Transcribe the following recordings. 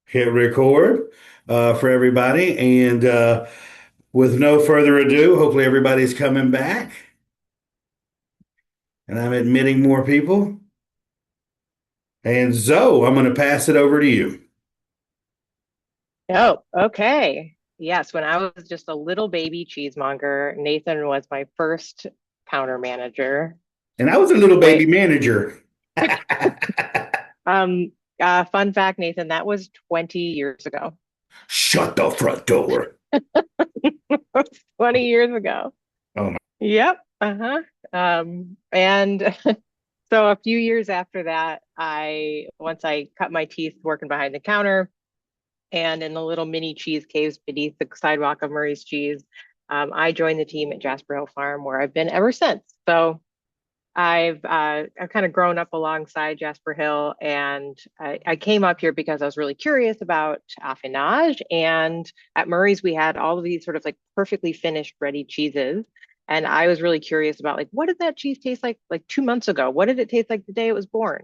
Hit record for everybody. And with no further ado, hopefully everybody's coming back. And I'm admitting more people. And Zoe, I'm going to pass it over to you. Oh, okay. Yes, when I was just a little baby cheesemonger, Nathan was my first counter manager. And I was a little baby Wait, manager. um, fun fact, Nathan, that was 20 years ago. Shut the front door. 20 years ago. Oh my. Yep. Uh-huh. And so a few years after that, once I cut my teeth working behind the counter and in the little mini cheese caves beneath the sidewalk of Murray's Cheese, I joined the team at Jasper Hill Farm, where I've been ever since. So I've kind of grown up alongside Jasper Hill, and I came up here because I was really curious about affinage. And at Murray's, we had all of these sort of like perfectly finished ready cheeses. And I was really curious about like what did that cheese taste like 2 months ago? What did it taste like the day it was born?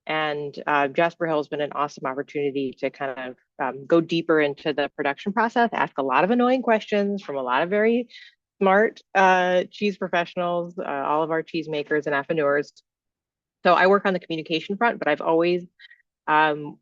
And Jasper Hill has been an awesome opportunity to kind of go deeper into the production process, ask a lot of annoying questions from a lot of very smart cheese professionals, all of our cheese makers and affineurs. So I work on the communication front, but I've always um,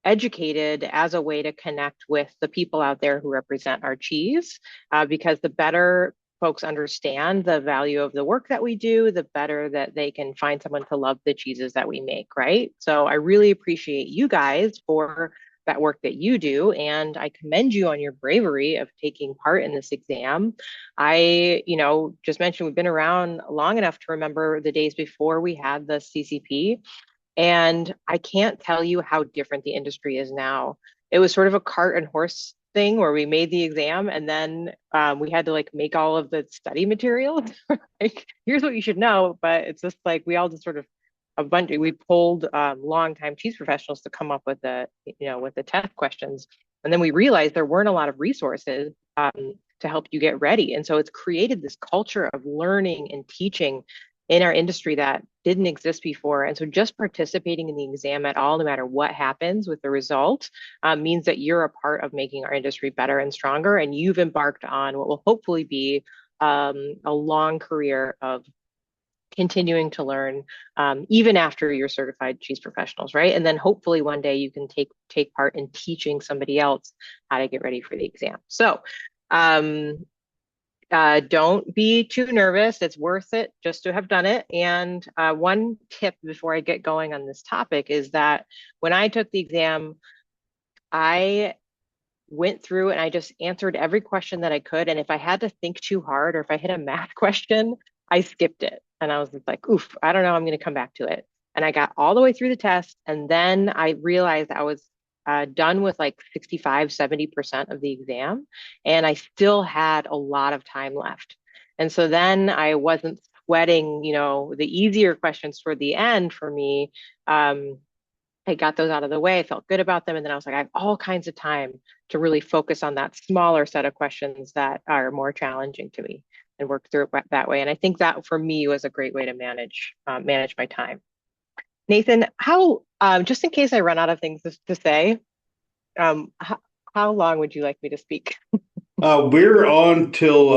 educated as a way to connect with the people out there who represent our cheese, because the better folks understand the value of the work that we do, the better that they can find someone to love the cheeses that we make, right? So I really appreciate you guys for that work that you do, and I commend you on your bravery of taking part in this exam. Just mentioned we've been around long enough to remember the days before we had the CCP, and I can't tell you how different the industry is now. It was sort of a cart and horse thing where we made the exam and then we had to like make all of the study materials. Like, here's what you should know, but it's just like we all just sort of we pulled longtime cheese professionals to come up with with the test questions, and then we realized there weren't a lot of resources to help you get ready, and so it's created this culture of learning and teaching in our industry that didn't exist before. And so just participating in the exam at all, no matter what happens with the result, means that you're a part of making our industry better and stronger. And you've embarked on what will hopefully be a long career of continuing to learn, even after you're certified cheese professionals, right? And then hopefully one day you can take part in teaching somebody else how to get ready for the exam. So um, don't be too nervous. It's worth it just to have done it. And one tip before I get going on this topic is that when I took the exam, I went through and I just answered every question that I could. And if I had to think too hard or if I hit a math question, I skipped it. And I was like, oof, I don't know, I'm going to come back to it. And I got all the way through the test. And then I realized I was done with like 65, 70% of the exam. And I still had a lot of time left. And so then I wasn't sweating, the easier questions toward the end for me. I got those out of the way. I felt good about them. And then I was like, I have all kinds of time to really focus on that smaller set of questions that are more challenging to me and work through it that way. And I think that for me was a great way to manage my time. Nathan, how just in case I run out of things to say, how long would you like me to speak? We're on till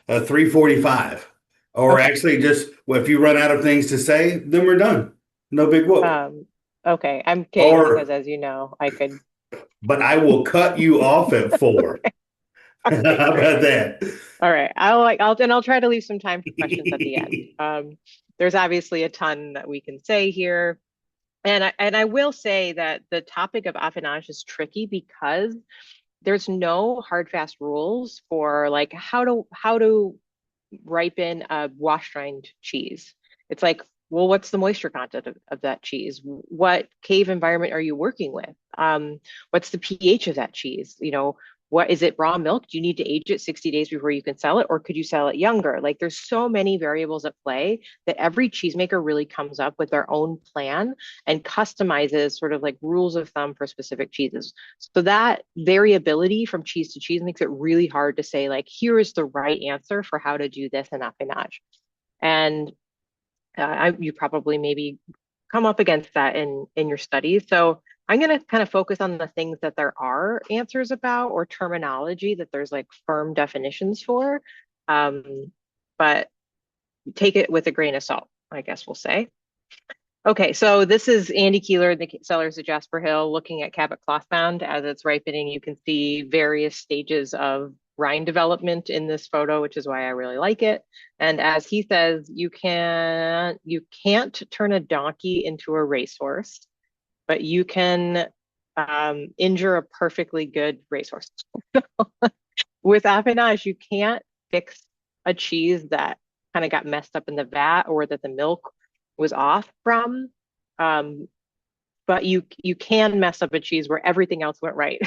3:45. Or Okay. actually, just well, if you run out of things to say, then we're done. No big whoop. Um, okay. I'm kidding because Or, as you know, I could. but I will cut you off at 4. How Okay, about great. that? All right. I'll try to leave some time for questions at the end. There's obviously a ton that we can say here. And I will say that the topic of affinage is tricky because there's no hard fast rules for like how to ripen a wash rind cheese. It's like, well, what's the moisture content of that cheese? What cave environment are you working with? What's the pH of that cheese? What is it, raw milk? Do you need to age it 60 days before you can sell it, or could you sell it younger? Like there's so many variables at play that every cheesemaker really comes up with their own plan and customizes sort of like rules of thumb for specific cheeses. So that variability from cheese to cheese makes it really hard to say, like, here is the right answer for how to do this in affinage. And you probably maybe come up against that in your studies. So I'm going to kind of focus on the things that there are answers about or terminology that there's like firm definitions for. Um, but take it with a grain of salt, I guess we'll say. Okay, so this is Andy Keeler, the cellars at Jasper Hill, looking at Cabot Clothbound as it's ripening. You can see various stages of rind development in this photo, which is why I really like it. And as he says, you can't turn a donkey into a racehorse, but you can injure a perfectly good racehorse. With Affinage, you can't fix a cheese that kind of got messed up in the vat or that the milk was off from. Um, but you can mess up a cheese where everything else went right.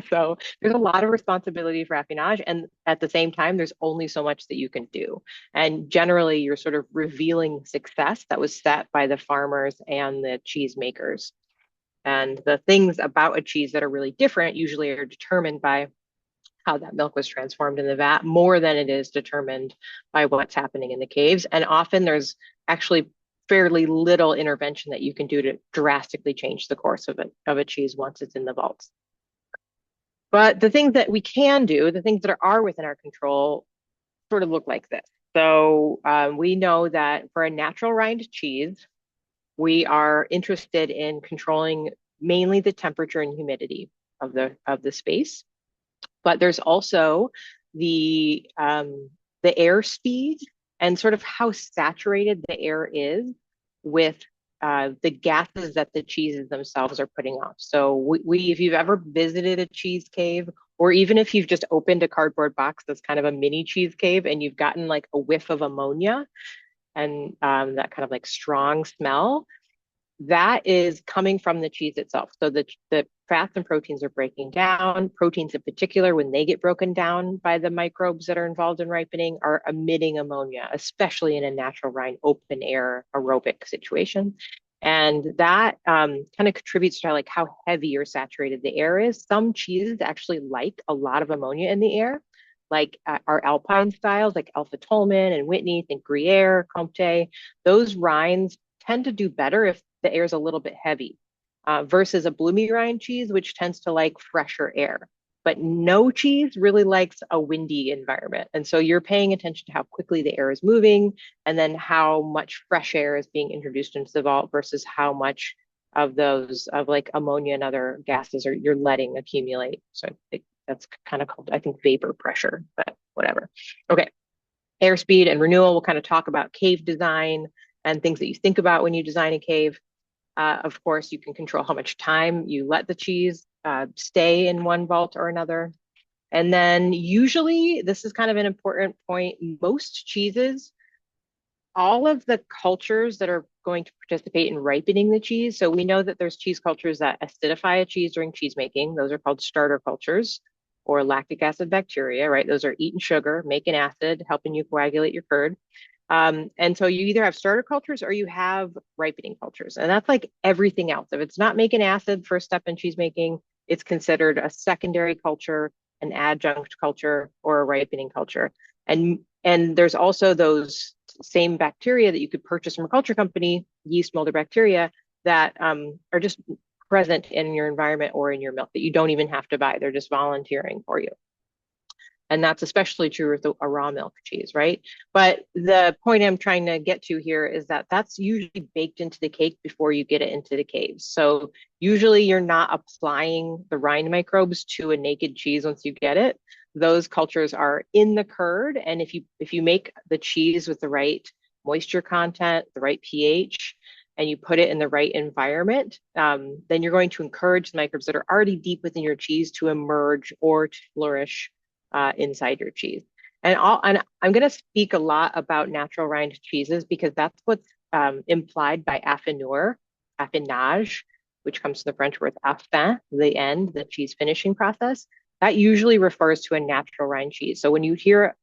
So there's a lot of responsibility for affinage, and at the same time, there's only so much that you can do. And generally, you're sort of revealing success that was set by the farmers and the cheese makers. And the things about a cheese that are really different usually are determined by how that milk was transformed in the vat more than it is determined by what's happening in the caves. And often there's actually fairly little intervention that you can do to drastically change the course of a cheese once it's in the vaults. But the things that we can do, the things that are within our control, sort of look like this. So we know that for a natural rind cheese, we are interested in controlling mainly the temperature and humidity of the space. But there's also the air speed and sort of how saturated the air is with the gases that the cheeses themselves are putting off. So if you've ever visited a cheese cave, or even if you've just opened a cardboard box that's kind of a mini cheese cave and you've gotten like a whiff of ammonia and that kind of like strong smell, that is coming from the cheese itself. So the fats and proteins are breaking down. Proteins in particular, when they get broken down by the microbes that are involved in ripening, are emitting ammonia, especially in a natural rind open air aerobic situation. And that kind of contributes to like how heavy or saturated the air is. Some cheeses actually like a lot of ammonia in the air, like our Alpine styles, like Alpha Tolman and Whitney, think Gruyere, Comté. Those rinds tend to do better if the air is a little bit heavy versus a bloomy rind cheese, which tends to like fresher air. But no cheese really likes a windy environment. And so you're paying attention to how quickly the air is moving and then how much fresh air is being introduced into the vault versus how much of those of like ammonia and other gases are you're letting accumulate. So that's kind of called, I think, vapor pressure, but whatever. Okay. Airspeed and renewal, we'll kind of talk about cave design and things that you think about when you design a cave. Of course, you can control how much time you let the cheese stay in one vault or another. And then usually, this is kind of an important point, most cheeses, all of the cultures that are going to participate in ripening the cheese. So we know that there's cheese cultures that acidify a cheese during cheese making. Those are called starter cultures or lactic acid bacteria, right? Those are eating sugar, making acid, helping you coagulate your curd. And so you either have starter cultures or you have ripening cultures. And that's like everything else. If it's not making acid first step in cheese making, it's considered a secondary culture, an adjunct culture, or a ripening culture. And there's also those same bacteria that you could purchase from a culture company, yeast, mold, or bacteria that are just present in your environment or in your milk that you don't even have to buy. They're just volunteering for you. And that's especially true with a raw milk cheese, right? But the point I'm trying to get to here is that that's usually baked into the cake before you get it into the caves. So usually you're not applying the rind microbes to a naked cheese once you get it. Those cultures are in the curd. And if you make the cheese with the right moisture content, the right pH, and you put it in the right environment, then you're going to encourage the microbes that are already deep within your cheese to emerge or to flourish inside your cheese. And I'm going to speak a lot about natural rind cheeses because that's what's implied by affinage, which comes from the French word affin, the end, the cheese finishing process. That usually refers to a natural rind cheese. So when you hear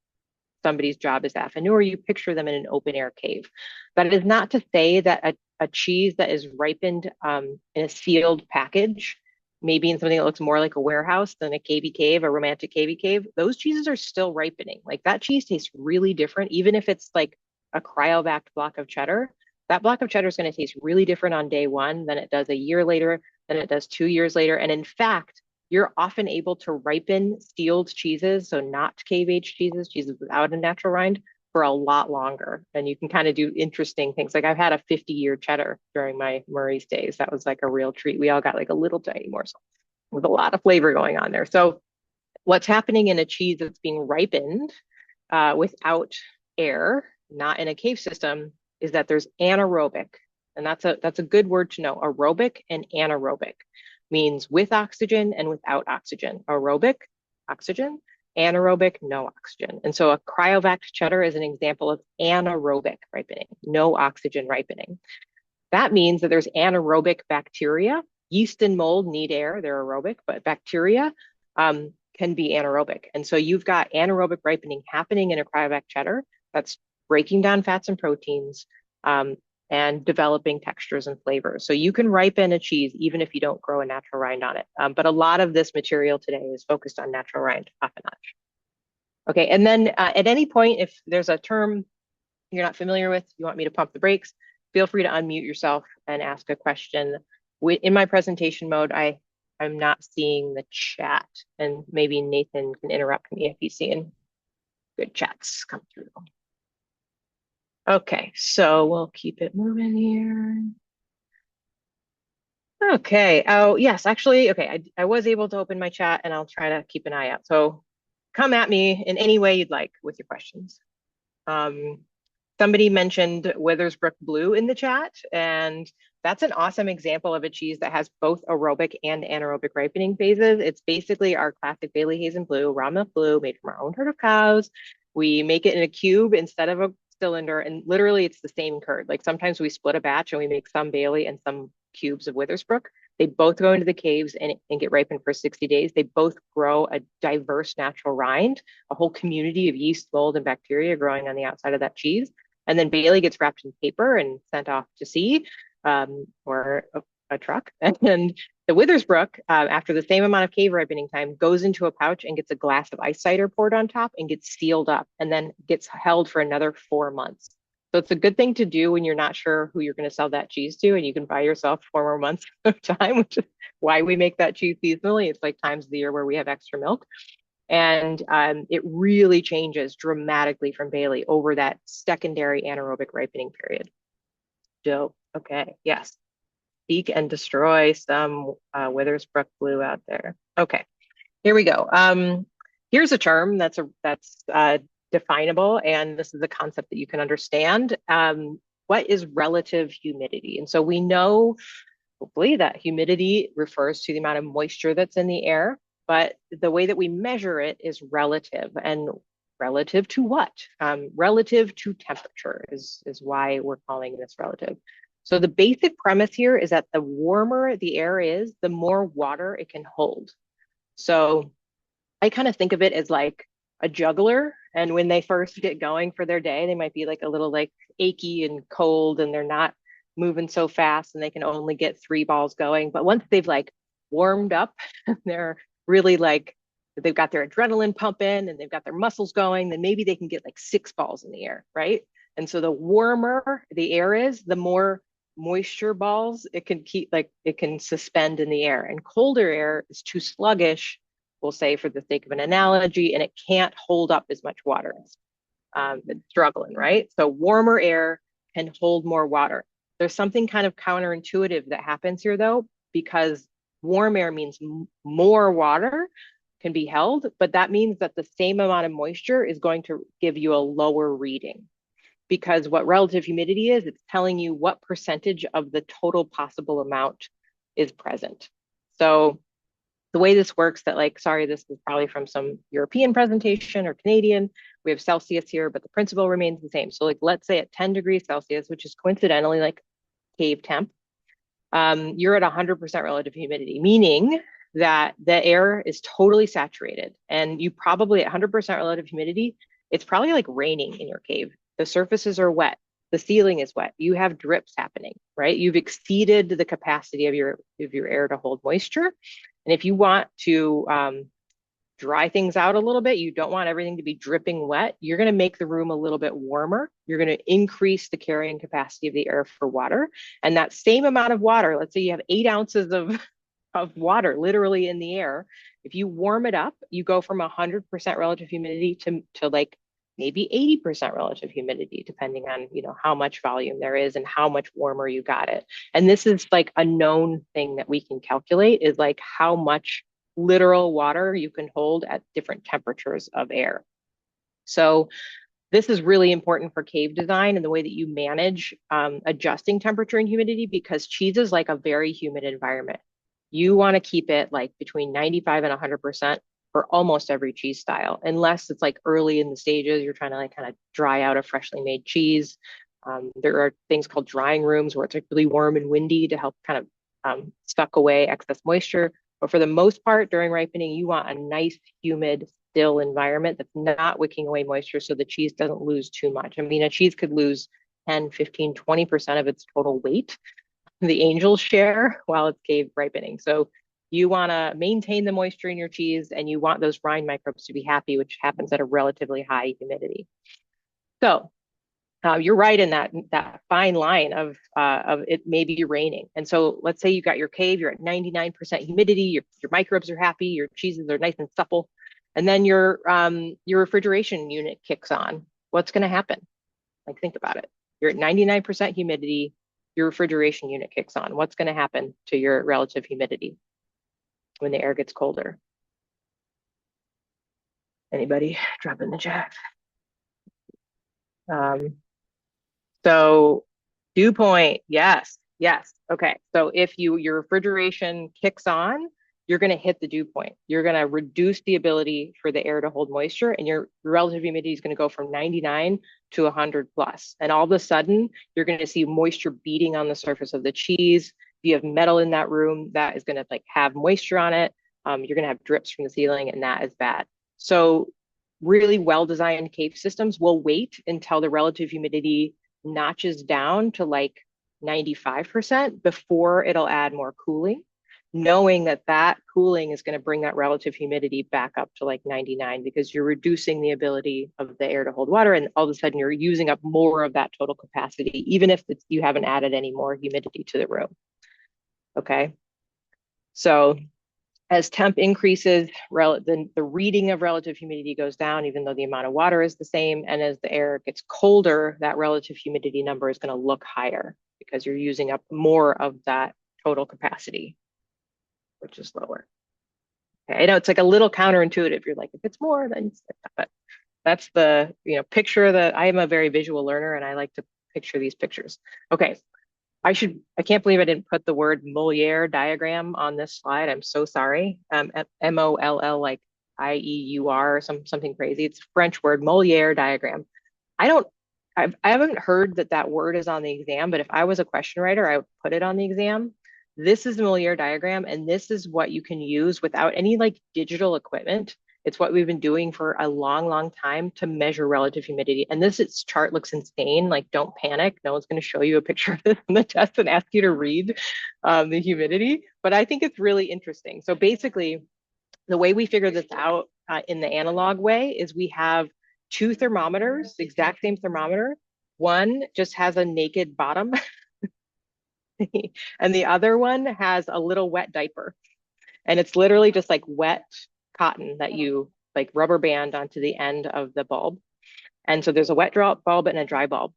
somebody's job is affineur, you picture them in an open air cave. That is not to say that a cheese that is ripened in a sealed package, maybe in something that looks more like a warehouse than a cavey cave, a romantic cavey cave, those cheeses are still ripening. Like that cheese tastes really different, even if it's like a cryovac block of cheddar. That block of cheddar is going to taste really different on day one than it does a year later, than it does 2 years later. And in fact, you're often able to ripen sealed cheeses, so not cave-aged cheeses, cheeses without a natural rind, for a lot longer. And you can kind of do interesting things. Like I've had a 50-year cheddar during my Murray's days. That was like a real treat. We all got like a little tiny morsel with a lot of flavor going on there. So what's happening in a cheese that's being ripened without air, not in a cave system, is that there's anaerobic, and that's a good word to know. Aerobic and anaerobic means with oxygen and without oxygen. Aerobic, oxygen. Anaerobic, no oxygen. And so a cryovac cheddar is an example of anaerobic ripening, no oxygen ripening. That means that there's anaerobic bacteria. Yeast and mold need air, they're aerobic, but bacteria can be anaerobic. And so you've got anaerobic ripening happening in a cryovac cheddar that's breaking down fats and proteins and developing textures and flavors. So you can ripen a cheese even if you don't grow a natural rind on it. But a lot of this material today is focused on natural rind, affinage. Okay, and then at any point, if there's a term you're not familiar with, you want me to pump the brakes, feel free to unmute yourself and ask a question. In my presentation mode, I'm not seeing the chat, and maybe Nathan can interrupt me if he's seeing good chats come through. Okay, so we'll keep it moving here. Okay, oh yes, actually, okay, I was able to open my chat and I'll try to keep an eye out. So come at me in any way you'd like with your questions. Somebody mentioned Withersbrook Blue in the chat, and that's an awesome example of a cheese that has both aerobic and anaerobic ripening phases. It's basically our classic Bailey Hazen Blue, raw milk blue, made from our own herd of cows. We make it in a cube instead of a cylinder, and literally it's the same curd. Like sometimes we split a batch and we make some Bailey and some cubes of Withersbrook. They both go into the caves and get ripened for 60 days. They both grow a diverse natural rind, a whole community of yeast, mold, and bacteria growing on the outside of that cheese. And then Bailey gets wrapped in paper and sent off to sea or a truck. And the Withersbrook, after the same amount of cave ripening time, goes into a pouch and gets a glass of ice cider poured on top and gets sealed up and then gets held for another 4 months. So it's a good thing to do when you're not sure who you're going to sell that cheese to, and you can buy yourself 4 more months of time, which is why we make that cheese seasonally. It's like times of the year where we have extra milk. And it really changes dramatically from Bailey over that secondary anaerobic ripening period. Dope. Okay. Yes. Seek and destroy some Withersbrook Blue out there. Okay. Here we go. Here's a term that's definable, and this is a concept that you can understand. What is relative humidity? And so we know, hopefully, that humidity refers to the amount of moisture that's in the air, but the way that we measure it is relative. And relative to what? Relative to temperature is why we're calling this relative. So the basic premise here is that the warmer the air is, the more water it can hold. So I kind of think of it as like a juggler. And when they first get going for their day, they might be like a little like achy and cold, and they're not moving so fast, and they can only get 3 balls going. But once they've like warmed up, they're really like, they've got their adrenaline pumping and they've got their muscles going, then maybe they can get like 6 balls in the air, right? And so the warmer the air is, the more moisture balls it can keep, like it can suspend in the air. And colder air is too sluggish, we'll say for the sake of an analogy, and it can't hold up as much water. It's struggling, right? So warmer air can hold more water. There's something kind of counterintuitive that happens here though, because warm air means more water can be held, but that means that the same amount of moisture is going to give you a lower reading. Because what relative humidity is, it's telling you what percentage of the total possible amount is present. So the way this works, that like, sorry, this is probably from some European presentation or Canadian, we have Celsius here, but the principle remains the same. So like, let's say at 10 degrees Celsius, which is coincidentally like cave temp, you're at 100% relative humidity, meaning that the air is totally saturated, and you probably at 100% relative humidity, it's probably like raining in your cave. The surfaces are wet. The ceiling is wet. You have drips happening, right? You've exceeded the capacity of your air to hold moisture. And if you want to dry things out a little bit, you don't want everything to be dripping wet, you're going to make the room a little bit warmer. You're going to increase the carrying capacity of the air for water. And that same amount of water, let's say you have 8 ounces of of water literally in the air. If you warm it up, you go from 100% relative humidity to like maybe 80% relative humidity, depending on, how much volume there is and how much warmer you got it. And this is like a known thing that we can calculate, is like how much literal water you can hold at different temperatures of air. So this is really important for cave design and the way that you manage adjusting temperature and humidity, because cheese is like a very humid environment. You want to keep it like between 95 and 100% for almost every cheese style, unless it's like early in the stages, you're trying to like kind of dry out a freshly made cheese. There are things called drying rooms where it's like really warm and windy to help kind of suck away excess moisture. But for the most part, during ripening, you want a nice, humid, still environment that's not wicking away moisture so the cheese doesn't lose too much. I mean, a cheese could lose 10, 15, 20% of its total weight, the angel's share, while it's cave ripening. So you want to maintain the moisture in your cheese, and you want those rind microbes to be happy, which happens at a relatively high humidity. So you're right in that fine line of it maybe raining. And so let's say you got your cave, you're at 99% humidity, your microbes are happy, your cheeses are nice and supple, and then your refrigeration unit kicks on. What's going to happen? Like, think about it. You're at 99% humidity, your refrigeration unit kicks on. What's going to happen to your relative humidity when the air gets colder? Anybody? Drop in the chat. Um, So dew point, yes, yes. Okay. So if your refrigeration kicks on, you're going to hit the dew point. You're going to reduce the ability for the air to hold moisture, and your relative humidity is going to go from 99 to 100 plus. And all of a sudden, you're going to see moisture beating on the surface of the cheese. If you have metal in that room, that is going to like have moisture on it. You're going to have drips from the ceiling, and that is bad. So really well-designed cave systems will wait until the relative humidity notches down to like 95% before it'll add more cooling, knowing that that cooling is going to bring that relative humidity back up to like 99, because you're reducing the ability of the air to hold water, and all of a sudden you're using up more of that total capacity, even if you haven't added any more humidity to the room. Okay. So as temp increases, the reading of relative humidity goes down, even though the amount of water is the same. And as the air gets colder, that relative humidity number is going to look higher because you're using up more of that total capacity, which is lower. Okay, I know it's like a little counterintuitive. You're like, if it's more, then, but that's the, picture that I am a very visual learner, and I like to picture these pictures. Okay, I can't believe I didn't put the word Moliere diagram on this slide. I'm so sorry. MOLL, like IEUR, or something crazy. It's a French word, Moliere diagram. I haven't heard that word is on the exam, but if I was a question writer, I would put it on the exam. This is the Moliere diagram, and this is what you can use without any like digital equipment. It's what we've been doing for a long, long time to measure relative humidity. And this chart looks insane. Like, don't panic. No one's going to show you a picture of this in the test and ask you to read the humidity. But I think it's really interesting. So basically, the way we figure this out in the analog way is we have two thermometers, the exact same thermometer. One just has a naked bottom, and the other one has a little wet diaper. And it's literally just like wet cotton that you like rubber band onto the end of the bulb. And so there's a wet bulb and a dry bulb.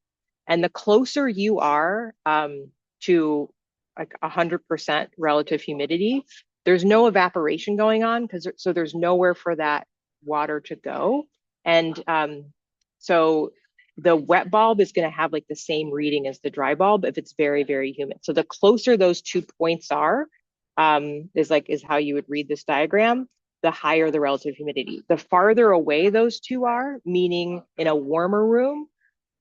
And the closer you are to like 100% relative humidity, there's no evaporation going on, so there's nowhere for that water to go. And so the wet bulb is going to have like the same reading as the dry bulb if it's very, very humid. So the closer those 2 points are, is how you would read this diagram, the higher the relative humidity. The farther away those two are, meaning in a warmer room,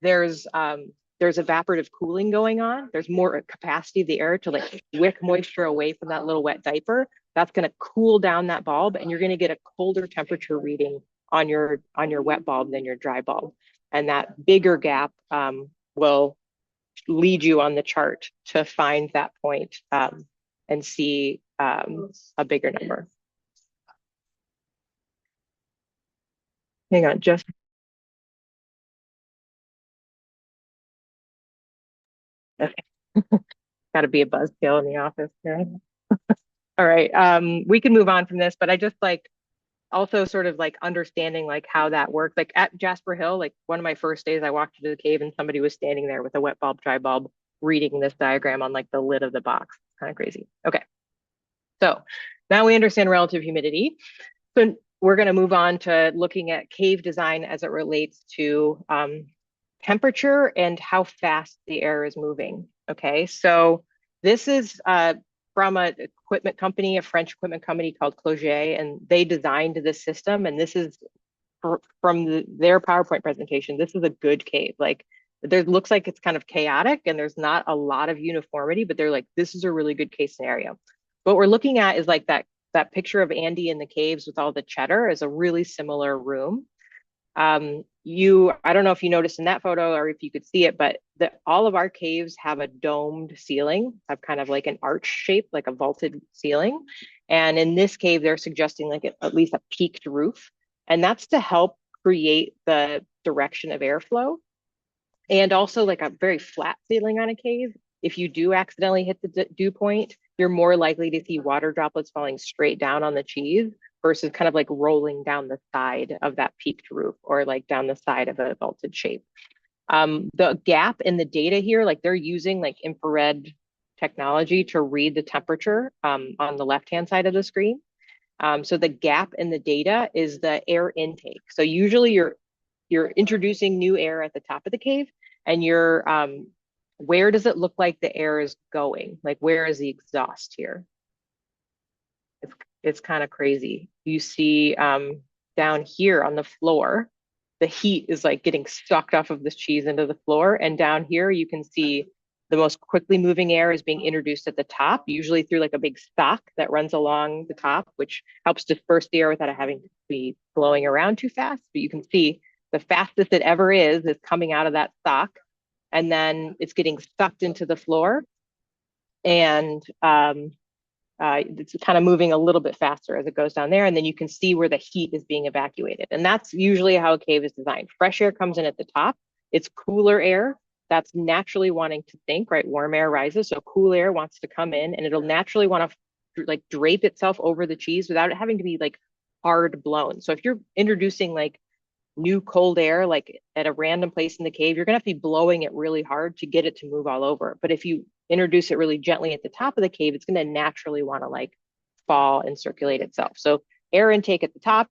there's evaporative cooling going on. There's more capacity of the air to like wick moisture away from that little wet diaper. That's going to cool down that bulb, and you're going to get a colder temperature reading on your wet bulb than your dry bulb. And that bigger gap will lead you on the chart to find that point and see a bigger number. Hang on, just okay. Got to be a buzzkill in the office. Right? All right. We can move on from this, but I just like also sort of like understanding like how that works. Like at Jasper Hill, like one of my first days, I walked into the cave and somebody was standing there with a wet bulb, dry bulb, reading this diagram on like the lid of the box. Kind of crazy. Okay. So now we understand relative humidity. So we're going to move on to looking at cave design as it relates to temperature and how fast the air is moving. Okay, so this is from an equipment company, a French equipment company called Cloget, and they designed this system. And this is from their PowerPoint presentation. This is a good cave. Like there looks like it's kind of chaotic and there's not a lot of uniformity, but they're like, this is a really good case scenario. What we're looking at is like that picture of Andy in the caves with all the cheddar is a really similar room. I don't know if you noticed in that photo or if you could see it, but all of our caves have a domed ceiling, have kind of like an arch shape, like a vaulted ceiling. And in this cave, they're suggesting like at least a peaked roof. And that's to help create the direction of airflow. And also like a very flat ceiling on a cave. If you do accidentally hit the dew point, you're more likely to see water droplets falling straight down on the cheese versus kind of like rolling down the side of that peaked roof or like down the side of a vaulted shape. The gap in the data here, like they're using like infrared technology to read the temperature on the left-hand side of the screen. So the gap in the data is the air intake. So usually you're introducing new air at the top of the cave, and you're where does it look like the air is going? Like where is the exhaust here? It's it's kind of crazy. You see down here on the floor, the heat is like getting sucked off of this cheese into the floor, and down here you can see the most quickly moving air is being introduced at the top, usually through like a big stock that runs along the top, which helps disperse the air without it having to be blowing around too fast. But you can see the fastest it ever is coming out of that stock, and then it's getting sucked into the floor, and it's kind of moving a little bit faster as it goes down there. And then you can see where the heat is being evacuated. And that's usually how a cave is designed. Fresh air comes in at the top. It's cooler air that's naturally wanting to sink, right? Warm air rises. So cool air wants to come in and it'll naturally want to like drape itself over the cheese without it having to be like hard blown. So if you're introducing like new cold air, like at a random place in the cave, you're going to have to be blowing it really hard to get it to move all over. But if you introduce it really gently at the top of the cave, it's going to naturally want to like fall and circulate itself. So air intake at the top,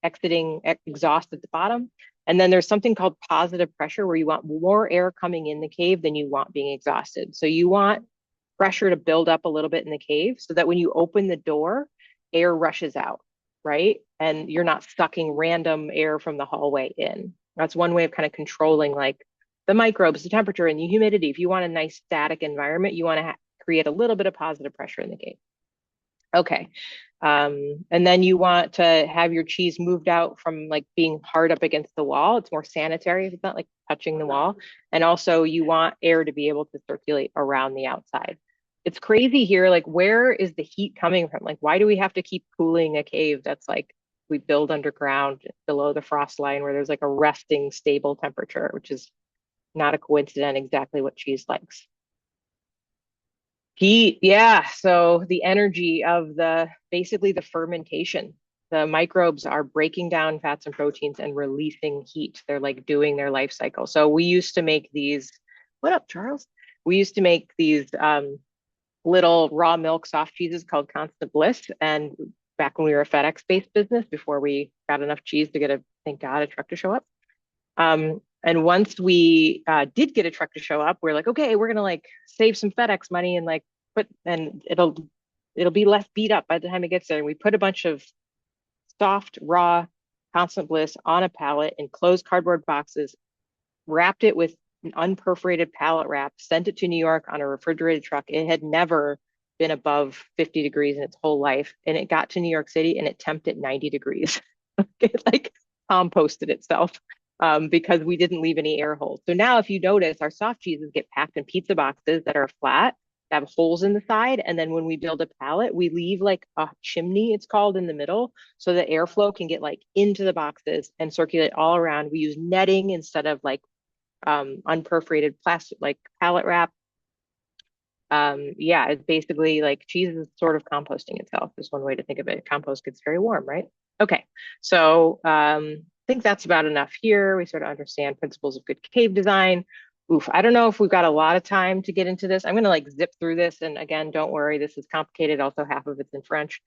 exiting exhaust at the bottom. And then there's something called positive pressure where you want more air coming in the cave than you want being exhausted. So you want pressure to build up a little bit in the cave so that when you open the door, air rushes out, right? And you're not sucking random air from the hallway in. That's one way of kind of controlling like the microbes, the temperature, and the humidity. If you want a nice static environment, you want to create a little bit of positive pressure in the cave. Okay. And then you want to have your cheese moved out from like being hard up against the wall. It's more sanitary if it's not like touching the wall. And also you want air to be able to circulate around the outside. It's crazy here. Like, where is the heat coming from? Like, why do we have to keep cooling a cave that's like we build underground below the frost line where there's like a resting stable temperature, which is not a coincidence exactly what cheese likes. Heat, yeah. So the energy of basically the fermentation. The microbes are breaking down fats and proteins and releasing heat. They're like doing their life cycle. So we used to make these, what up, Charles? We used to make these little raw milk soft cheeses called Constant Bliss. And back when we were a FedEx-based business, before we got enough cheese to get thank God, a truck to show up. And once we did get a truck to show up, we're like, okay, we're gonna like save some FedEx money and like and it'll be less beat up by the time it gets there. And we put a bunch of soft, raw, Constant Bliss on a pallet in closed cardboard boxes, wrapped it with an unperforated pallet wrap, sent it to New York on a refrigerated truck. It had never been above 50 degrees in its whole life. And it got to New York City and it temped at 90 degrees. It like composted itself because we didn't leave any air holes. So now if you notice, our soft cheeses get packed in pizza boxes that are flat, that have holes in the side. And then when we build a pallet, we leave like a chimney, it's called, in the middle, so the airflow can get like into the boxes and circulate all around. We use netting instead of like unperforated plastic, like pallet wrap. Yeah, it's basically like cheese is sort of composting itself, is one way to think of it. Compost gets very warm, right? Okay, so I think that's about enough here. We sort of understand principles of good cave design. Oof, I don't know if we've got a lot of time to get into this. I'm gonna like zip through this, and again, don't worry, this is complicated. Also, half of it's in French,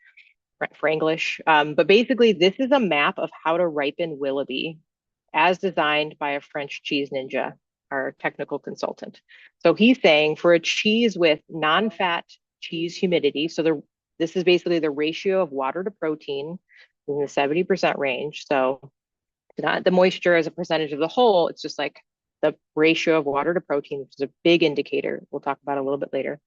Franglish. But basically, this is a map of how to ripen Willoughby as designed by a French cheese ninja, our technical consultant. So he's saying for a cheese with non-fat cheese humidity, this is basically the ratio of water to protein in the 70% range. So not the moisture as a percentage of the whole, it's just like the ratio of water to protein, which is a big indicator. We'll talk about a little bit later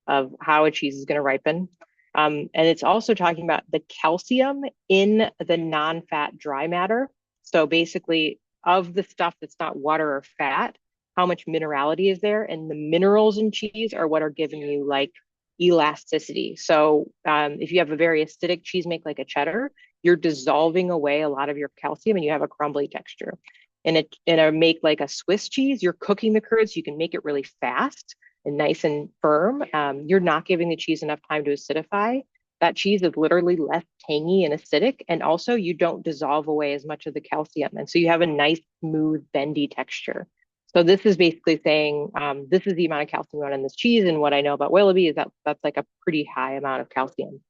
of how a cheese is going to ripen. And it's also talking about the calcium in the non-fat dry matter. So basically, of the stuff that's not water or fat, how much minerality is there? And the minerals in cheese are what are giving you like elasticity. So if you have a very acidic cheese make like a cheddar, you're dissolving away a lot of your calcium and you have a crumbly texture. In a make like a Swiss cheese, you're cooking the curds, so you can make it really fast and nice and firm. You're not giving the cheese enough time to acidify. That cheese is literally less tangy and acidic. And also, you don't dissolve away as much of the calcium. And so you have a nice, smooth, bendy texture. So this is basically saying this is the amount of calcium in this cheese. And what I know about Willoughby is that that's like a pretty high amount of calcium.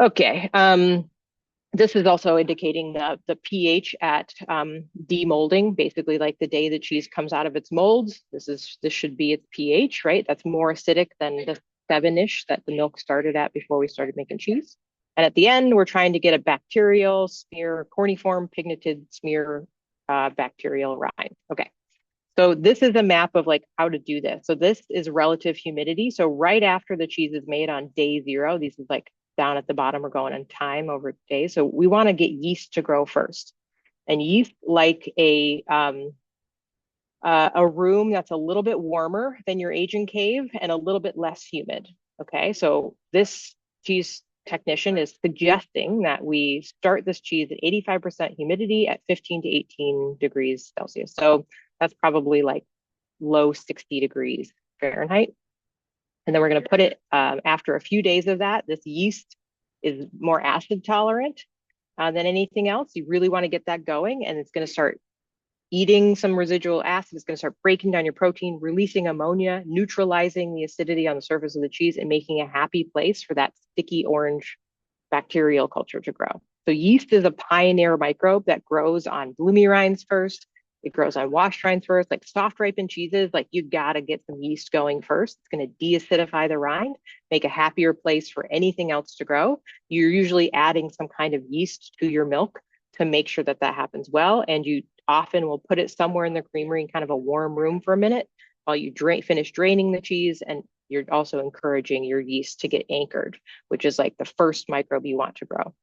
Okay. This is also indicating the pH at demolding, basically like the day the cheese comes out of its molds. This should be its pH, right? That's more acidic than the 7-ish that the milk started at before we started making cheese. And at the end, we're trying to get a bacterial smear, corniform pigmented smear bacterial rind. Okay. So this is a map of like how to do this. So this is relative humidity. So right after the cheese is made on day 0, these is like down at the bottom, we're going on time over days. So we want to get yeast to grow first. And yeast like a room that's a little bit warmer than your aging cave and a little bit less humid. Okay, so this cheese technician is suggesting that we start this cheese at 85% humidity at 15 to 18 degrees Celsius. So that's probably like low 60 degrees Fahrenheit. And then we're going to put it after a few days of that. This yeast is more acid tolerant than anything else. You really want to get that going, and it's going to start eating some residual acid. It's going to start breaking down your protein, releasing ammonia, neutralizing the acidity on the surface of the cheese, and making a happy place for that sticky orange bacterial culture to grow. So yeast is a pioneer microbe that grows on bloomy rinds first. It grows on washed rinds first. Like soft ripened cheeses, like you gotta get some yeast going first. It's going to de-acidify the rind, make a happier place for anything else to grow. You're usually adding some kind of yeast to your milk to make sure that that happens well. And you often will put it somewhere in the creamery in kind of a warm room for a minute while you finish draining the cheese. And you're also encouraging your yeast to get anchored, which is like the first microbe you want to grow.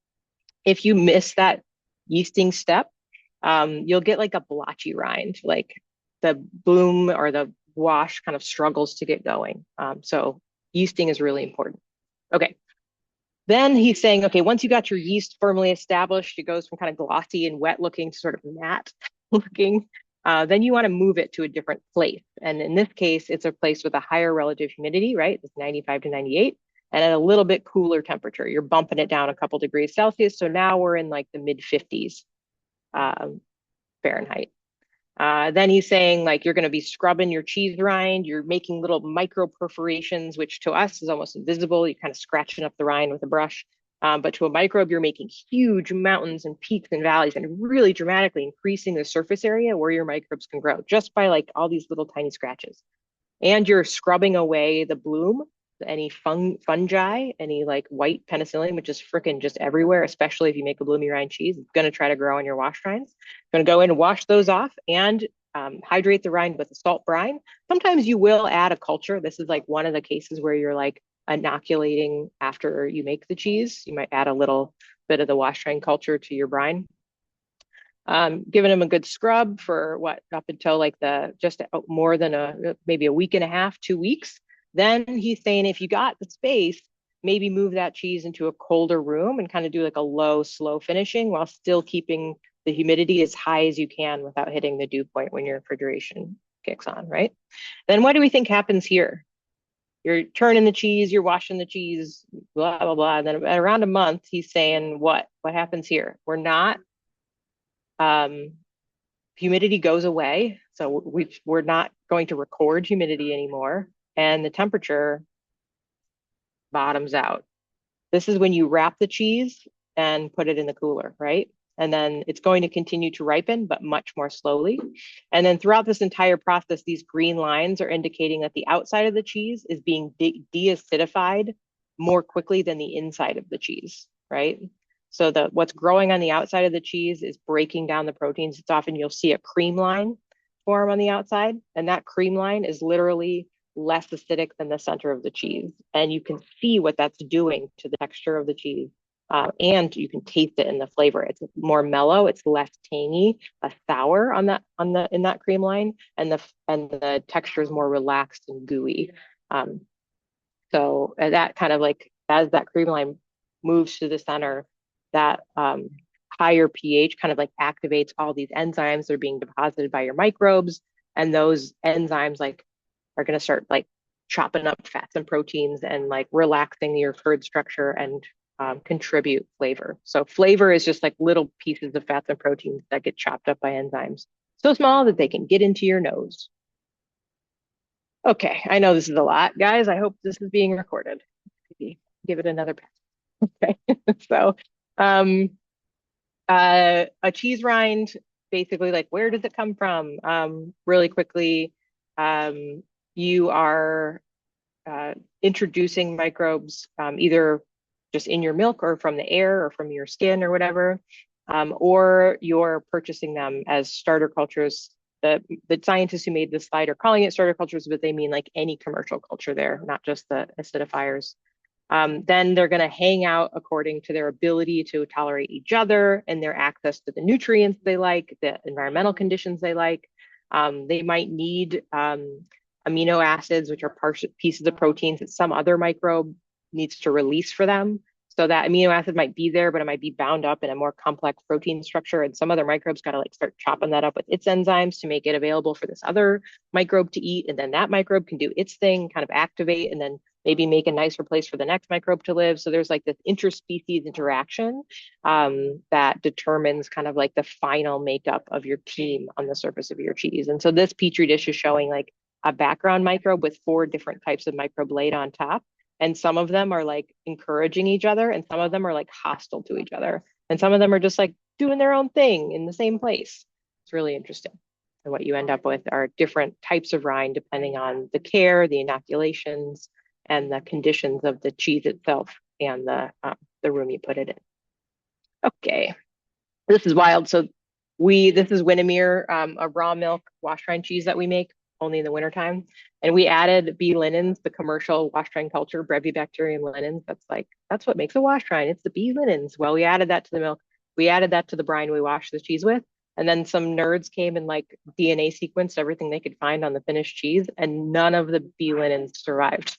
If you miss that yeasting step, you'll get like a blotchy rind, like the bloom or the wash kind of struggles to get going. So yeasting is really important. Okay. Then he's saying, okay, once you got your yeast firmly established, it goes from kind of glossy and wet looking to sort of matte looking. Then you want to move it to a different place. And in this case, it's a place with a higher relative humidity, right? It's 95 to 98, and at a little bit cooler temperature. You're bumping it down a couple degrees Celsius. So now we're in like the mid 50s Fahrenheit. Then he's saying like you're going to be scrubbing your cheese rind. You're making little micro perforations, which to us is almost invisible. You're kind of scratching up the rind with a brush. But to a microbe, you're making huge mountains and peaks and valleys and really dramatically increasing the surface area where your microbes can grow just by like all these little tiny scratches. And you're scrubbing away the bloom, any fungi, any like white penicillium, which is freaking just everywhere, especially if you make a bloomy rind cheese. It's going to try to grow on your wash rinds. Going to go in and wash those off and hydrate the rind with a salt brine. Sometimes you will add a culture. This is like one of the cases where you're like inoculating after you make the cheese. You might add a little bit of the wash rind culture to your brine. Giving them a good scrub for what up until like the just more than maybe a week and a half, 2 weeks. Then he's saying if you got the space, maybe move that cheese into a colder room and kind of do like a low, slow finishing while still keeping the humidity as high as you can without hitting the dew point when your refrigeration kicks on, right? Then what do we think happens here? you're turning the cheese, you're washing the cheese, blah blah blah. And then at around a month, he's saying, what happens here? Um, humidity goes away, so we're not going to record humidity anymore, and the temperature bottoms out. This is when you wrap the cheese and put it in the cooler, right? And then it's going to continue to ripen, but much more slowly. And then throughout this entire process, these green lines are indicating that the outside of the cheese is being de-acidified more quickly than the inside of the cheese, right? So what's growing on the outside of the cheese is breaking down the proteins. It's often you'll see a cream line form on the outside, and that cream line is literally less acidic than the center of the cheese. And you can see what that's doing to the texture of the cheese. And you can taste it in the flavor. It's more mellow, it's less tangy, sour in that cream line, and the texture is more relaxed and gooey. Um, so that kind of like as that cream line moves to the center, that higher pH kind of like activates all these enzymes that are being deposited by your microbes, and those enzymes like are going to start like chopping up fats and proteins and like relaxing your curd structure and contribute flavor. So flavor is just like little pieces of fats and proteins that get chopped up by enzymes, so small that they can get into your nose. Okay, I know this is a lot, guys. I hope this is being recorded. Maybe give it another pass. Okay, so um, a cheese rind, basically, like where does it come from? Really quickly, um, you are introducing microbes either just in your milk or from the air or from your skin or whatever, or you're purchasing them as starter cultures. The scientists who made this slide are calling it starter cultures, but they mean like any commercial culture there, not just the acidifiers. Then they're going to hang out according to their ability to tolerate each other and their access to the nutrients they like, the environmental conditions they like. They might need amino acids, which are pieces of proteins that some other microbe needs to release for them. So that amino acid might be there, but it might be bound up in a more complex protein structure. And some other microbes got to like start chopping that up with its enzymes to make it available for this other microbe to eat. And then that microbe can do its thing, kind of activate, and then maybe make a nicer place for the next microbe to live. So there's like this interspecies interaction that determines kind of like the final makeup of your team on the surface of your cheese. And so this petri dish is showing like a background microbe with 4 different types of microbe laid on top. And some of them are like encouraging each other, and some of them are like hostile to each other. And some of them are just like doing their own thing in the same place. It's really interesting. And what you end up with are different types of rind depending on the care, the inoculations, and the conditions of the cheese itself and the room you put it in. Okay, this is wild. So this is Winnemere, a raw milk wash rind cheese that we make only in the wintertime. And we added bee linens, the commercial wash rind culture, Brevibacterium linens. That's what makes a wash rind. It's the bee linens. Well, we added that to the milk. We added that to the brine we washed the cheese with. And then some nerds came and like DNA sequenced everything they could find on the finished cheese, and none of the bee linens survived.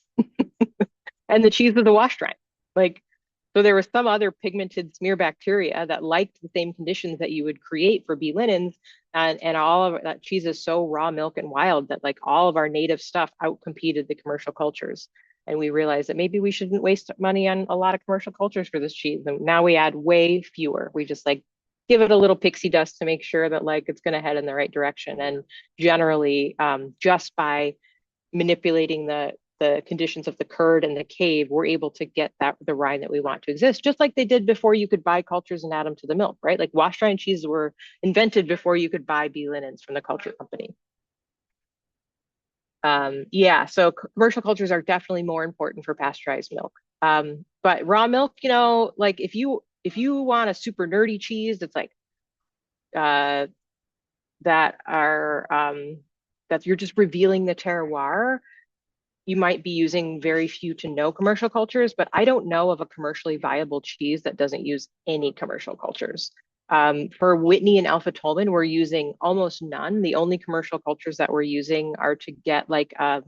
And the cheese was a wash rind. Like, so there was some other pigmented smear bacteria that liked the same conditions that you would create for bee linens. And all of that cheese is so raw milk and wild that like all of our native stuff outcompeted the commercial cultures. And we realized that maybe we shouldn't waste money on a lot of commercial cultures for this cheese. And now we add way fewer. We just like give it a little pixie dust to make sure that like it's going to head in the right direction. And generally, just by manipulating the conditions of the curd and the cave, we're able to get the rind that we want to exist, just like they did before you could buy cultures and add them to the milk, right? Like wash rind cheeses were invented before you could buy bee linens from the culture company. Yeah, so commercial cultures are definitely more important for pasteurized milk. But raw milk, like if you want a super nerdy cheese that's like uh, that are that you're just revealing the terroir, you might be using very few to no commercial cultures, but I don't know of a commercially viable cheese that doesn't use any commercial cultures. For Whitney and Alpha Tolman, we're using almost none. The only commercial cultures that we're using are to get like a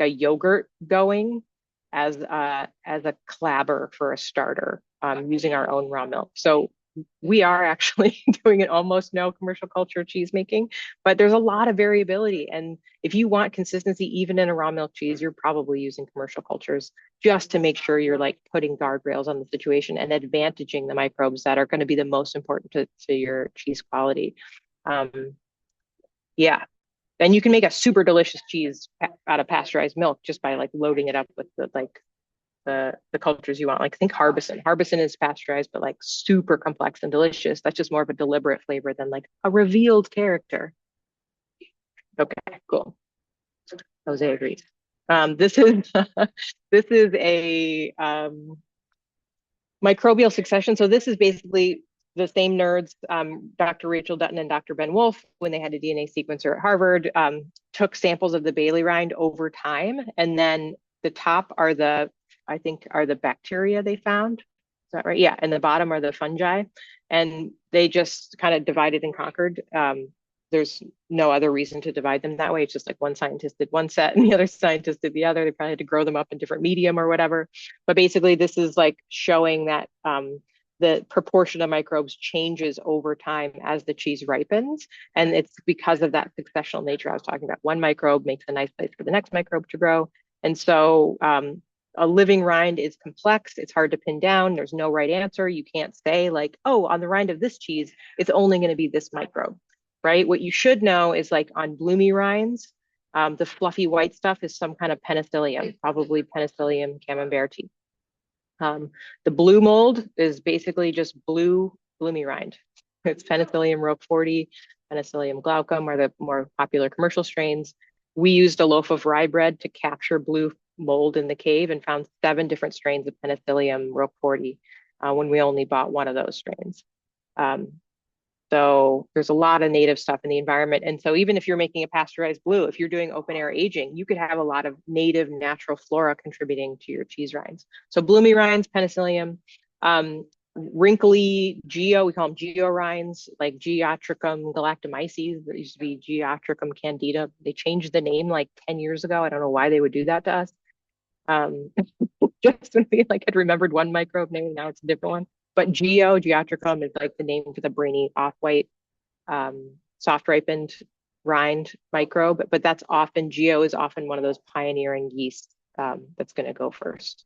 yogurt going as a clabber for a starter, using our own raw milk. So we are actually doing an almost no commercial culture cheese making, but there's a lot of variability. And if you want consistency, even in a raw milk cheese, you're probably using commercial cultures just to make sure you're like putting guardrails on the situation and advantaging the microbes that are going to be the most important to your cheese quality. Um, yeah. And you can make a super delicious cheese out of pasteurized milk just by like loading it up with the cultures you want. Like think Harbison. Harbison is pasteurized, but like super complex and delicious. That's just more of a deliberate flavor than like a revealed character. Okay, cool. Jose agrees. This is this is a microbial succession. So this is basically the same nerds, Dr. Rachel Dutton and Dr. Ben Wolf, when they had a DNA sequencer at Harvard, took samples of the Bailey rind over time, and then the top are I think, are the bacteria they found. Is that right? Yeah, and the bottom are the fungi, and they just kind of divided and conquered. There's no other reason to divide them that way. It's just like one scientist did one set and the other scientist did the other. They probably had to grow them up in different medium or whatever. But basically, this is like showing that the proportion of microbes changes over time as the cheese ripens. And it's because of that successional nature I was talking about. One microbe makes a nice place for the next microbe to grow. And so a living rind is complex. It's hard to pin down. There's no right answer. You can't say like, oh, on the rind of this cheese, it's only going to be this microbe, right? What you should know is like on bloomy rinds, the fluffy white stuff is some kind of penicillium, probably Penicillium camemberti. The blue mold is basically just blue bloomy rind. It's Penicillium roqueforti, Penicillium glaucum are the more popular commercial strains. We used a loaf of rye bread to capture blue mold in the cave and found 7 different strains of Penicillium roqueforti when we only bought one of those strains. Um, so there's a lot of native stuff in the environment. And so even if you're making a pasteurized blue, if you're doing open air aging, you could have a lot of native natural flora contributing to your cheese rinds. So bloomy rinds, penicillium, wrinkly geo, we call them geo rinds, like Geotrichum galactomyces. That used to be Geotrichum candida. They changed the name like 10 years ago. I don't know why they would do that to us. Just when we like had remembered one microbe name, now it's a different one. But Geotrichum is like the name for the brainy off-white, soft ripened rind microbe. But that's often, Geo is often one of those pioneering yeast that's going to go first.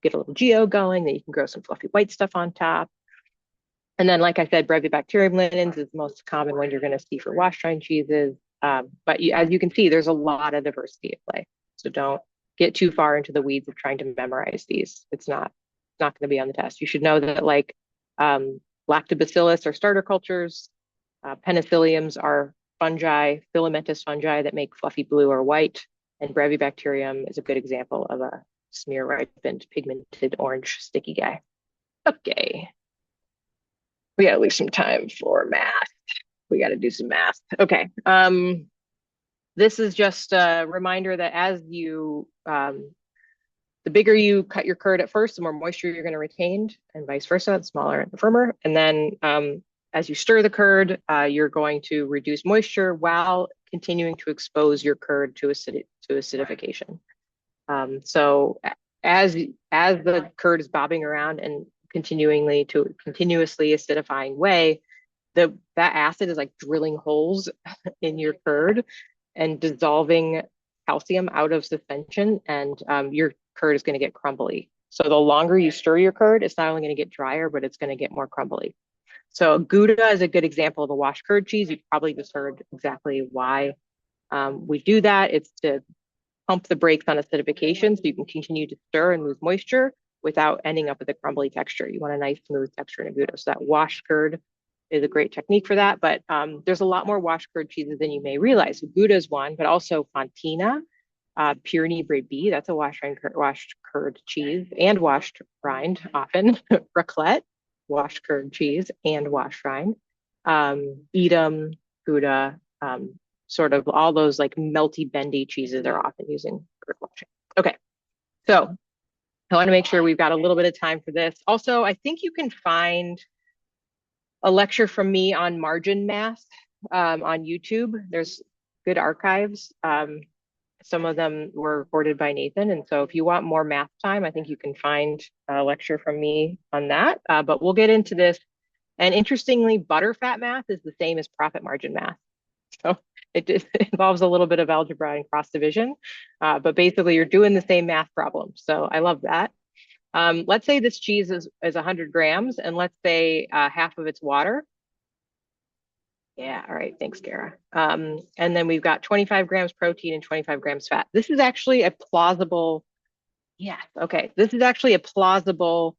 Get a little Geo going, then you can grow some fluffy white stuff on top. And then, like I said, Brevibacterium linens is the most common one you're going to see for wash rind cheeses. But as you can see, there's a lot of diversity at play. So don't get too far into the weeds of trying to memorize these. It's not going to be on the test. You should know that like lactobacillus are starter cultures, penicilliums are fungi, filamentous fungi that make fluffy blue or white, and Brevibacterium is a good example of a smear ripened pigmented orange sticky guy. Okay, we gotta leave some time for math. We gotta do some math. Okay. This is just a reminder that as you the bigger you cut your curd at first, the more moisture you're going to retain, and vice versa, the smaller and the firmer. And then as you stir the curd, you're going to reduce moisture while continuing to expose your curd to acidification. So as the curd is bobbing around and continuously acidifying whey, that acid is like drilling holes in your curd and dissolving calcium out of suspension, and your curd is going to get crumbly. So the longer you stir your curd, it's not only going to get drier, but it's going to get more crumbly. So Gouda is a good example of a wash curd cheese. You've probably just heard exactly why we do that. It's to pump the brakes on acidification so you can continue to stir and lose moisture without ending up with a crumbly texture. You want a nice smooth texture in a Gouda. So that wash curd is a great technique for that. But there's a lot more wash curd cheeses than you may realize. So Gouda is one, but also Fontina, Pyrenees Brebis, that's a washed curd cheese and washed rind often. Raclette, washed curd cheese and washed rind. Edam, Gouda, sort of all those like melty, bendy cheeses are often using curd washing. Okay, so I want to make sure we've got a little bit of time for this. Also, I think you can find a lecture from me on margin math on YouTube. There's good archives. Some of them were recorded by Nathan. And so if you want more math time, I think you can find a lecture from me on that. But we'll get into this And interestingly, butter fat math is the same as profit margin math. So it involves a little bit of algebra and cross division, but basically you're doing the same math problem. So I love that. Let's say this cheese is 100 grams, and let's say half of it's water. Yeah, all right, thanks, Kara. And then we've got 25 grams protein and 25 grams fat. This is actually a plausible, yes, okay. This is actually a plausible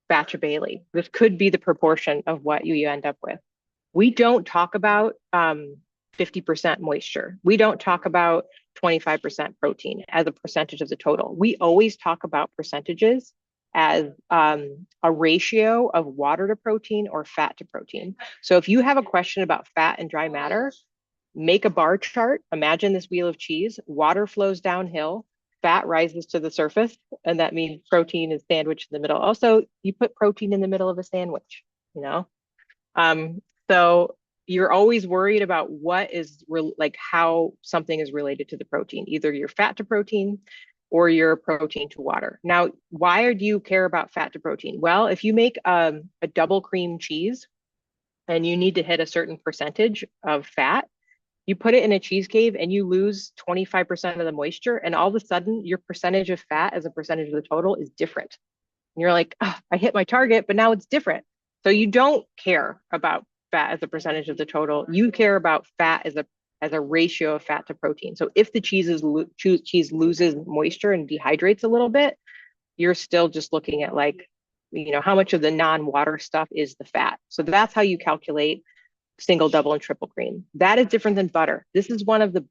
batch of Bailey. This could be the proportion of what you end up with. We don't talk about 50% moisture. We don't talk about 25% protein as a percentage of the total. We always talk about percentages as a ratio of water to protein or fat to protein. So if you have a question about fat and dry matter, make a bar chart. Imagine this wheel of cheese. Water flows downhill, fat rises to the surface, and that means protein is sandwiched in the middle. Also, you put protein in the middle of a sandwich, you know? So you're always worried about what is like how something is related to the protein, either your fat to protein or your protein to water. Now, why do you care about fat to protein? Well, if you make a double cream cheese and you need to hit a certain percentage of fat, you put it in a cheese cave and you lose 25% of the moisture, and all of a sudden your percentage of fat as a percentage of the total is different. And you're like, oh, I hit my target, but now it's different. So you don't care about fat as a percentage of the total. You care about fat as a ratio of fat to protein. So if the cheese loses moisture and dehydrates a little bit, you're still just looking at like, how much of the non-water stuff is the fat. So that's how you calculate single, double, and triple cream. That is different than butter. This is one of the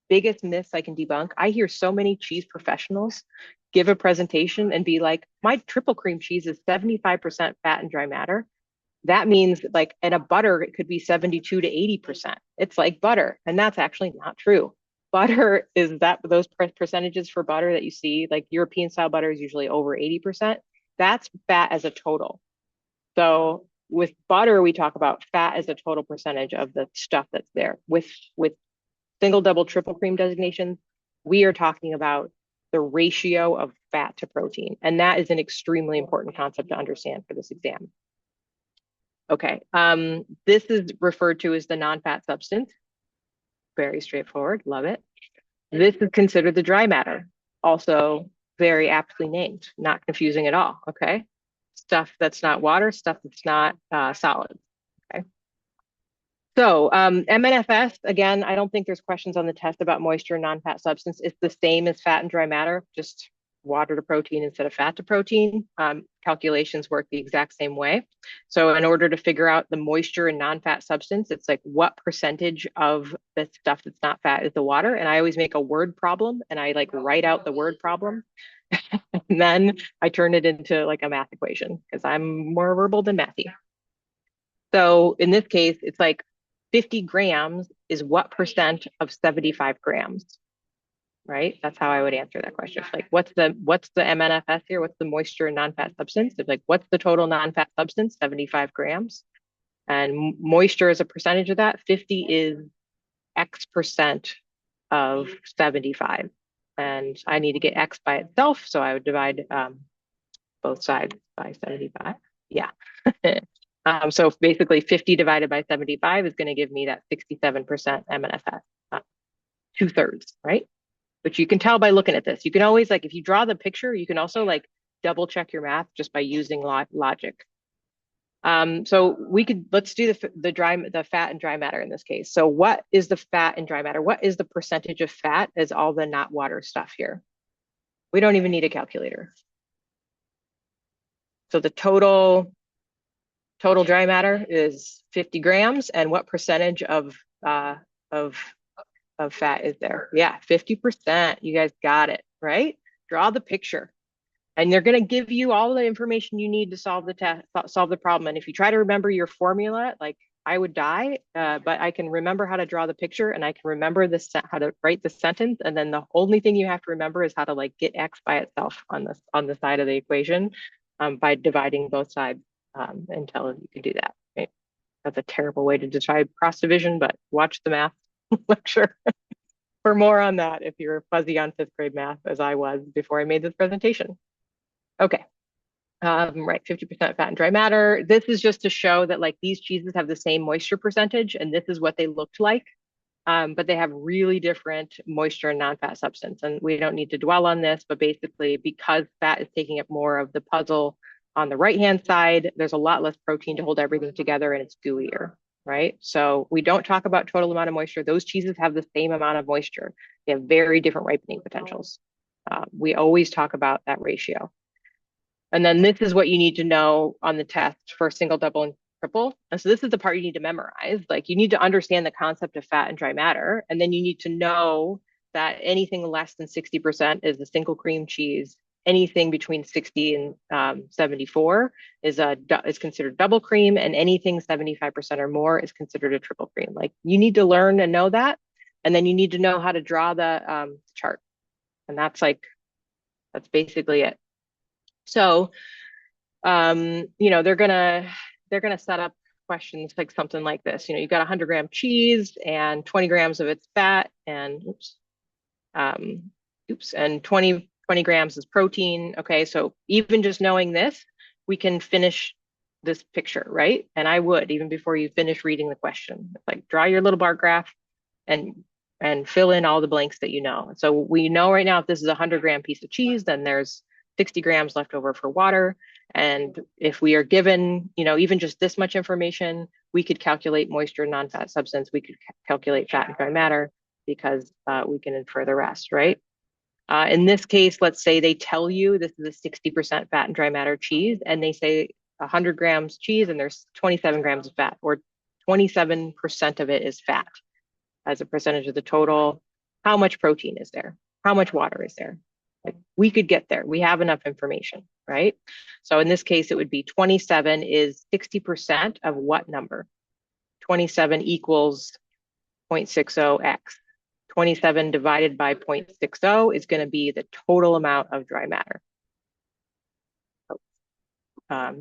biggest myths I can debunk. I hear so many cheese professionals give a presentation and be like, my triple cream cheese is 75% fat and dry matter. That means like in a butter, it could be 72 to 80%. It's like butter. And that's actually not true. Butter is that those percentages for butter that you see, like European style butter is usually over 80%. That's fat as a total. So with butter, we talk about fat as a total percentage of the stuff that's there. With single, double, triple cream designations, we are talking about the ratio of fat to protein. And that is an extremely important concept to understand for this exam. Okay, this is referred to as the non-fat substance. Very straightforward, love it. This is considered the dry matter, also very aptly named, not confusing at all, okay? Stuff that's not water, stuff that's not solid, okay? So MNFS, again, I don't think there's questions on the test about moisture and non-fat substance. It's the same as fat and dry matter, just water to protein instead of fat to protein. Calculations work the exact same way. So in order to figure out the moisture and non-fat substance, it's like what percentage of the stuff that's not fat is the water. And I always make a word problem and I like write out the word problem. And then I turn it into like a math equation because I'm more verbal than mathy. So in this case, it's like 50 grams is what percent of 75 grams, right? That's how I would answer that question. Like, what's the MNFS here? What's the moisture and non-fat substance? It's like, what's the total non-fat substance? 75 grams. And moisture is a percentage of that. 50 is X percent of 75. And I need to get X by itself. So I would divide both sides by 75. Yeah. So basically 50 divided by 75 is going to give me that 67% MNFS, 2/3, right? But you can tell by looking at this. You can always like, if you draw the picture, you can also like double check your math just by using logic. So let's do the fat and dry matter in this case. So what is the fat and dry matter? What is the percentage of fat as all the not water stuff here? We don't even need a calculator. So the total dry matter is 50 grams. And what percentage of fat is there? Yeah, 50%. You guys got it, right? Draw the picture. And they're going to give you all the information you need to solve the test, solve the problem. And if you try to remember your formula, like I would die, but I can remember how to draw the picture and I can remember how to write the sentence. And then the only thing you have to remember is how to like get X by itself on the side of the equation by dividing both sides until you can do that. Right? That's a terrible way to describe cross division, but watch the math lecture for more on that if you're fuzzy on 5th grade math, as I was before I made this presentation. Okay. Right, 50% fat and dry matter. This is just to show that like these cheeses have the same moisture percentage, and this is what they looked like. But they have really different moisture and non-fat substance. And we don't need to dwell on this, but basically, because fat is taking up more of the puzzle on the right-hand side, there's a lot less protein to hold everything together and it's gooier, right? So we don't talk about total amount of moisture. Those cheeses have the same amount of moisture. They have very different ripening potentials. We always talk about that ratio. And then this is what you need to know on the test for single, double, and triple. And so this is the part you need to memorize. Like you need to understand the concept of fat and dry matter. And then you need to know that anything less than 60% is a single cream cheese. Anything between 60 and 74 is considered double cream, and anything 75% or more is considered a triple cream. Like you need to learn and know that, and then you need to know how to draw the chart. And that's basically it. So, they're gonna set up questions like something like this. You got 100-gram cheese and 20 grams of its fat, and and 20 grams is protein. Okay, so even just knowing this, we can finish this picture, right? And I would even before you finish reading the question, like draw your little bar graph and fill in all the blanks that you know. So we know right now if this is a 100-gram piece of cheese, then there's 60 grams left over for water. And if we are given, even just this much information, we could calculate moisture, non-fat substance. We could calculate fat and dry matter because we can infer the rest, right? In this case, let's say they tell you this is a 60% fat and dry matter cheese, and they say 100 grams cheese and there's 27 grams of fat, or 27% of it is fat as a percentage of the total. How much protein is there? How much water is there? Like we could get there. We have enough information, right? So in this case, it would be 27 is 60% of what number? 27 equals 0.60x. 27 divided by 0.60 is going to be the total amount of dry matter.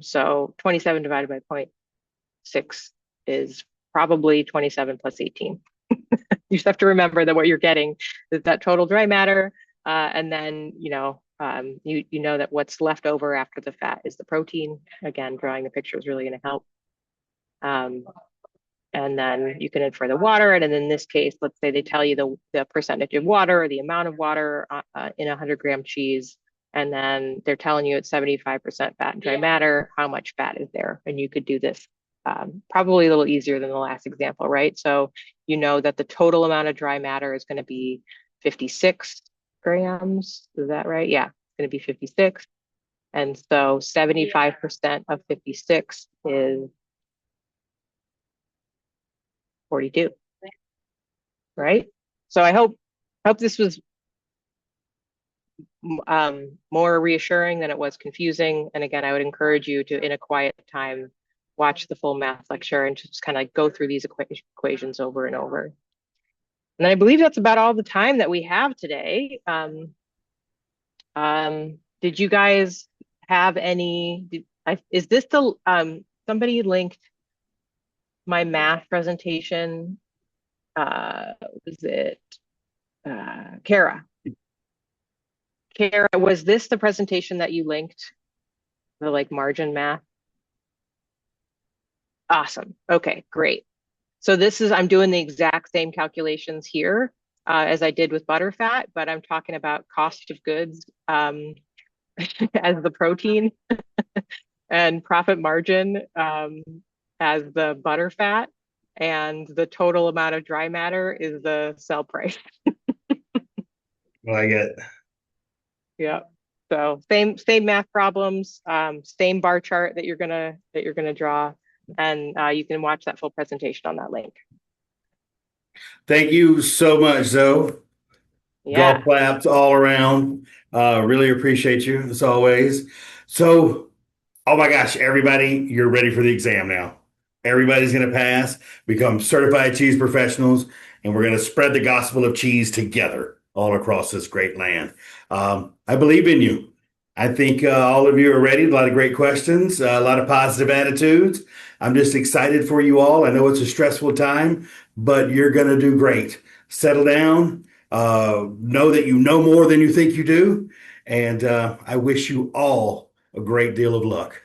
So 27 divided by 0.6 is probably 27 plus 18. You just have to remember that what you're getting is that total dry matter. And then, you know that what's left over after the fat is the protein. Again, drawing the picture is really going to help. And then you can infer the water. And in this case, let's say they tell you the percentage of water or the amount of water in a 100-gram cheese. And then they're telling you it's 75% fat and dry matter. How much fat is there? And you could do this probably a little easier than the last example, right? So you know that the total amount of dry matter is going to be 56 grams. Is that right? Yeah, it's going to be 56. And so 75% of 56 is 42, right? So I hope this was more reassuring than it was confusing. And again, I would encourage you to, in a quiet time, watch the full math lecture and just kind of go through these equations over and over. And I believe that's about all the time that we have today. Did you guys have any? Is this the somebody linked my math presentation? Was it Kara? Kara, was this the presentation that you linked? The like margin math? Awesome. Okay, great. So I'm doing the exact same calculations here as I did with butterfat, but I'm talking about cost of goods as the protein and profit margin as the butterfat, and the total amount of dry matter is the sell price. Like it. Yeah. So same math problems, same bar chart that you're gonna draw, and you can watch that full presentation on that link. Thank you so much, Zoe. Golf Yeah. claps all around. Really appreciate you as always. So, oh my gosh, everybody, you're ready for the exam now. Everybody's going to pass, become certified cheese professionals, and we're going to spread the gospel of cheese together all across this great land. I believe in you. I think all of you are ready. A lot of great questions, a lot of positive attitudes. I'm just excited for you all. I know it's a stressful time, but you're going to do great. Settle down. Know that you know more than you think you do. And I wish you all a great deal of luck.